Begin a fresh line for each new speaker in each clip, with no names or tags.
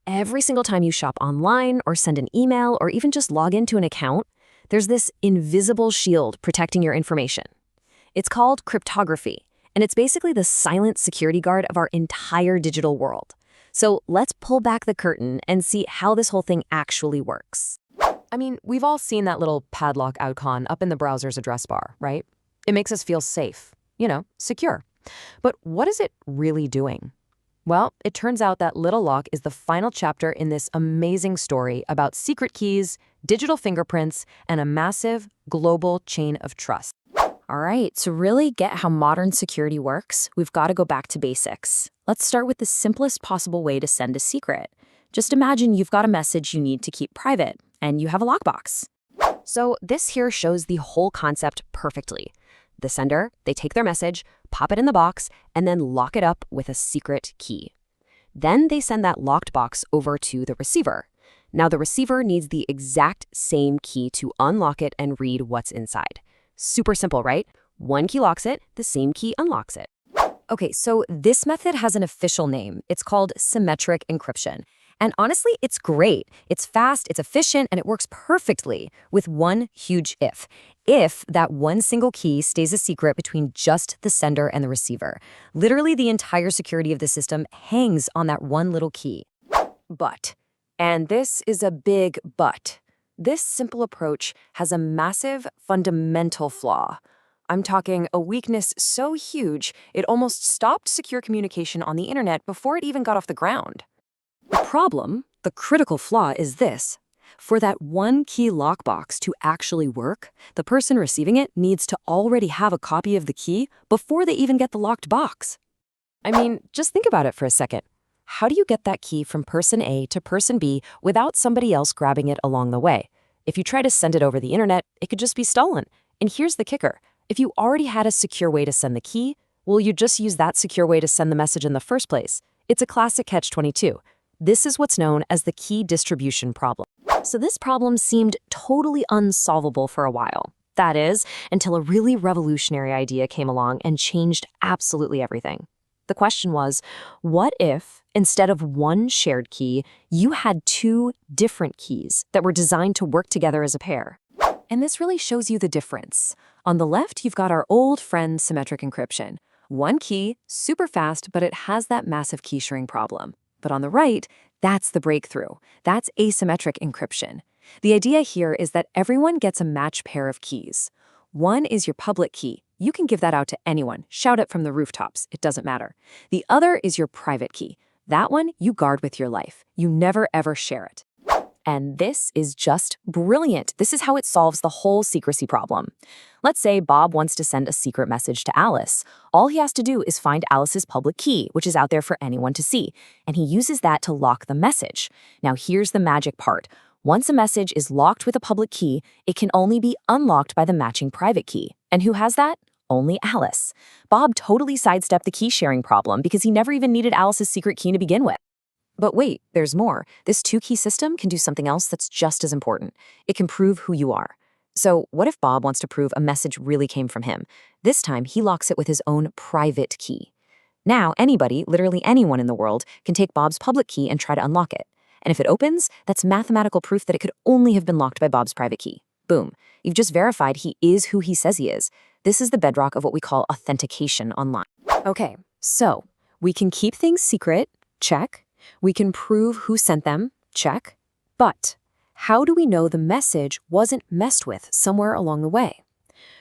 Every single time you shop online or send an email or even just log into an account, there's this invisible shield protecting your information. It's called cryptography, and it's basically the silent security guard of our entire digital world. So let's pull back the curtain and see how this whole thing actually works.
I mean, we've all seen that little padlock icon up in the browser's address bar, right? It makes us feel safe, secure. But what is it really doing? Well, it turns out that little lock is the final chapter in this amazing story about secret keys, digital fingerprints, and a massive global chain of trust.
All right, to really get how modern security works, we've got to go back to basics. Let's start with the simplest possible way to send a secret. Just imagine you've got a message you need to keep private, and you have a lockbox. So this here shows the whole concept perfectly. The sender, they take their message, pop it in the box, and then lock it up with a secret key. Then they send that locked box over to the receiver. Now the receiver needs the exact same key to unlock it and read what's inside. Super simple, right? One key locks it, the same key unlocks it. Okay, so this method has an official name. It's called Symmetric encryption. And honestly, it's great. It's fast, it's efficient, and it works perfectly with one huge if. If that one single key stays a secret between just the sender and the receiver. Literally, the entire security of the system hangs on that one little key. But, and this is a big but, this simple approach has a massive fundamental flaw. I'm talking a weakness so huge, it almost stopped secure communication on the internet before it even got off the ground. The problem, the critical flaw, is this. For that one key lockbox to actually work, the person receiving it needs to already have a copy of the key before they even get the locked box. I mean, just think about it for a second. How do you get that key from person A to person B without somebody else grabbing it along the way? If you try to send it over the internet, it could just be stolen. And here's the kicker. If you already had a secure way to send the key, will you just use that secure way to send the message in the first place? It's a classic catch-22. This is what's known as the key distribution problem. So this problem seemed totally unsolvable for a while. That is, until a really revolutionary idea came along and changed absolutely everything. The question was, what if, instead of one shared key, you had two different keys that were designed to work together as a pair? And this really shows you the difference. On the left, you've got our old friend symmetric encryption. One key, super fast, but it has that massive key sharing problem. But on the right, that's the breakthrough. That's asymmetric encryption. The idea here is that everyone gets a matched pair of keys. One is your public key. You can give that out to anyone, shout it from the rooftops, it doesn't matter. The other is your private key. That one you guard with your life. You never ever share it. And this is just brilliant. This is how it solves the whole secrecy problem. Let's say Bob wants to send a secret message to Alice. All he has to do is find Alice's public key, which is out there for anyone to see, and he uses that to lock the message. Now here's the magic part. Once a message is locked with a public key, it can only be unlocked by the matching private key. And who has that? Only Alice. Bob totally sidestepped the key sharing problem because he never even needed Alice's secret key to begin with. But wait, there's more. This two-key system can do something else that's just as important. It can prove who you are. So what if Bob wants to prove a message really came from him? This time, he locks it with his own private key. Now, anybody, literally anyone in the world, can take Bob's public key and try to unlock it. And if it opens, that's mathematical proof that it could only have been locked by Bob's private key. Boom. You've just verified he is who he says he is. This is the bedrock of what we call authentication online. Okay, so we can keep things secret, check. We can prove who sent them, check. But how do we know the message wasn't messed with somewhere along the way?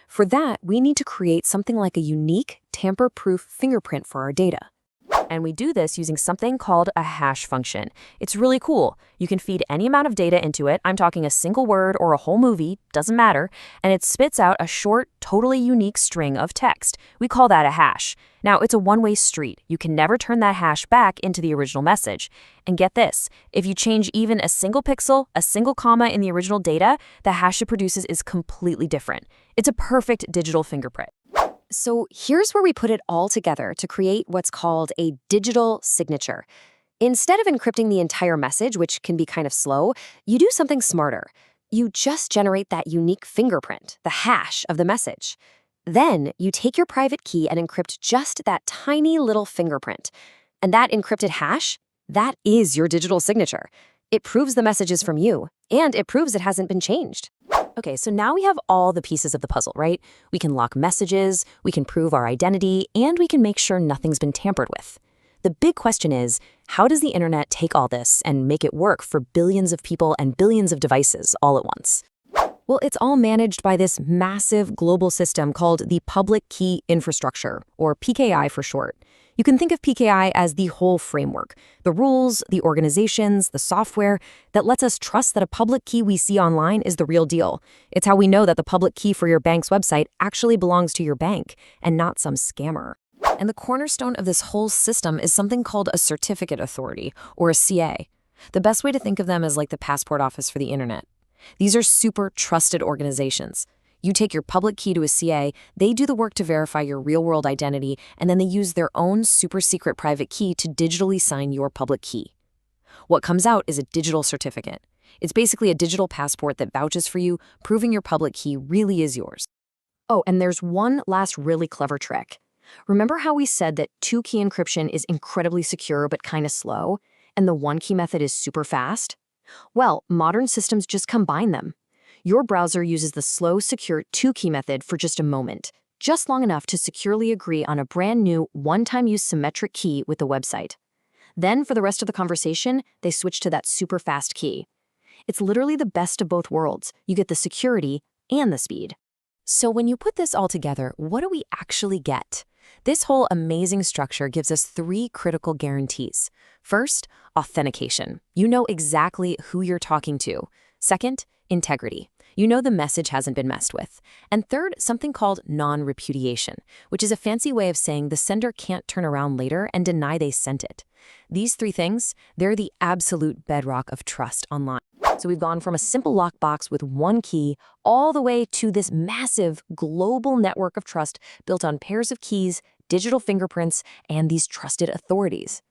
For that, we need to create something like a unique, tamper-proof fingerprint for our data. And we do this using something called a hash function. It's really cool. You can feed any amount of data into it. I'm talking a single word or a whole movie, doesn't matter. And it spits out a short, totally unique string of text. We call that a hash. Now, it's a one-way street. You can never turn that hash back into the original message. And get this, if you change even a single pixel, a single comma in the original data, the hash it produces is completely different. It's a perfect digital fingerprint. So here's where we put it all together to create what's called a digital signature. Instead of encrypting the entire message, which can be kind of slow, you do something smarter. You just generate that unique fingerprint, the hash of the message. Then you take your private key and encrypt just that tiny little fingerprint. And that encrypted hash, That is your digital signature. It proves the message is from you, and it proves it hasn't been changed. Okay, so now we have all the pieces of the puzzle, right? We can lock messages, we can prove our identity, and we can make sure nothing's been tampered with. The big question is, how does the internet take all this and make it work for billions of people and billions of devices all at once? Well, it's all managed by this massive global system called the Public Key Infrastructure, or PKI for short. You can think of PKI as the whole framework, the rules, the organizations, the software that lets us trust that a public key we see online is the real deal. It's how we know that the public key for your bank's website actually belongs to your bank and not some scammer. And the cornerstone of this whole system is something called a certificate authority, or a CA. The best way to think of them is like the passport office for the internet. These are super trusted organizations. You take your public key to a CA, they do the work to verify your real-world identity, and then they use their own super secret private key to digitally sign your public key. What comes out is a digital certificate. It's basically a digital passport that vouches for you, proving your public key really is yours. Oh, and there's one last really clever trick. Remember how we said that two-key encryption is incredibly secure but kind of slow, and the one-key method is super fast? Well, modern systems just combine them. Your browser uses the slow, secure two-key method for just a moment, just long enough to securely agree on a brand new one-time use symmetric key with the website. Then, for the rest of the conversation, they switch to that super fast key. It's literally the best of both worlds. You get the security and the speed. So when you put this all together, what do we actually get? This whole amazing structure gives us 3 critical guarantees. First, authentication. You know exactly who you're talking to. Second, integrity. You know the message hasn't been messed with. And third, something called non-repudiation, which is a fancy way of saying the sender can't turn around later and deny they sent it. These 3 things, they're the absolute bedrock of trust online. So we've gone from a simple lockbox with one key all the way to this massive global network of trust built on pairs of keys, digital fingerprints, and these trusted authorities.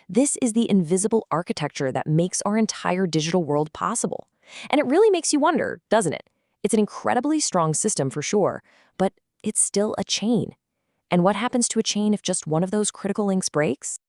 This is the invisible architecture that makes our entire digital world possible. And it really makes you wonder, doesn't it? It's an incredibly strong system for sure, but it's still a chain. And what happens to a chain if just one of those critical links breaks?